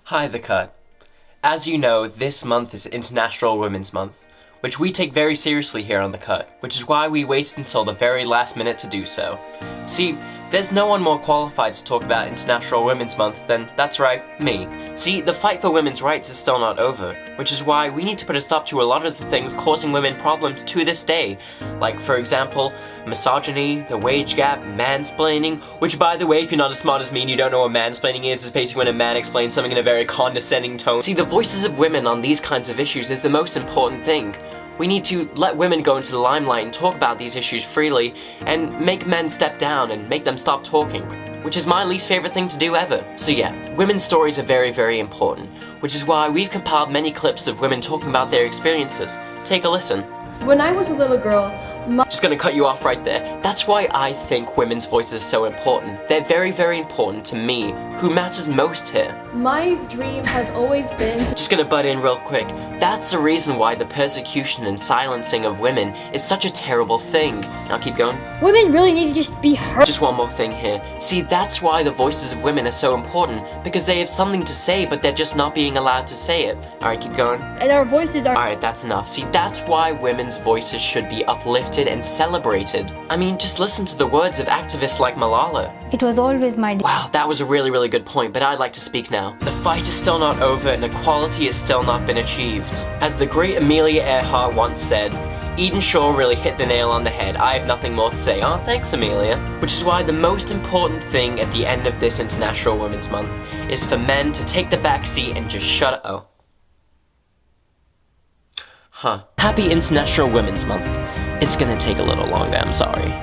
Hi, The Cut. As you know, this month is International Women's Month, which we take very seriously here on The Cut, which is why we waited until the very last minute to do so. See, there's no one more qualified to talk about International Women's Month than, that's right, me. See, the fight for women's rights is still not over, which is why we need to put a stop to a lot of the things causing women problems to this day. Like, for example, misogyny, the wage gap, mansplaining, which by the way, if you're not as smart as me and you don't know what mansplaining is, it's basically when a man explains something in a very condescending tone. See, the voices of women on these kinds of issues is the most important thing. We need to let women go into the limelight and talk about these issues freely, and make men step down and make them stop talking, which is my least favorite thing to do ever. So yeah, women's stories are very, very important, which is why we've compiled many clips of women talking about their experiences. Take a listen. When I was a little girl, Just gonna cut you off right there. That's why I think women's voices are so important. They're very, very important to me, who matters most here. my dream has always been to Just gonna butt in real quick. That's the reason why the persecution and silencing of women is such a terrible thing. Now keep going. Women really need to just be heard. Just one more thing here. See, that's why the voices of women are so important, because they have something to say, but they're just not being allowed to say it. Alright, keep going. And our voices are. Alright, that's enough. See, that's why women's voices should be uplifted and celebrated. I mean, just listen to the words of activists like Malala. It was always my Wow, that was a really, really good point, but I'd like to speak now. The fight is still not over and equality has still not been achieved. As the great Amelia Earhart once said, Eden Shaw really hit the nail on the head. I have nothing more to say. Oh, thanks, Amelia. Which is why the most important thing at the end of this International Women's Month is for men to take the back seat and just shut up. Oh. Huh. Happy International Women's Month. It's gonna take a little longer, I'm sorry.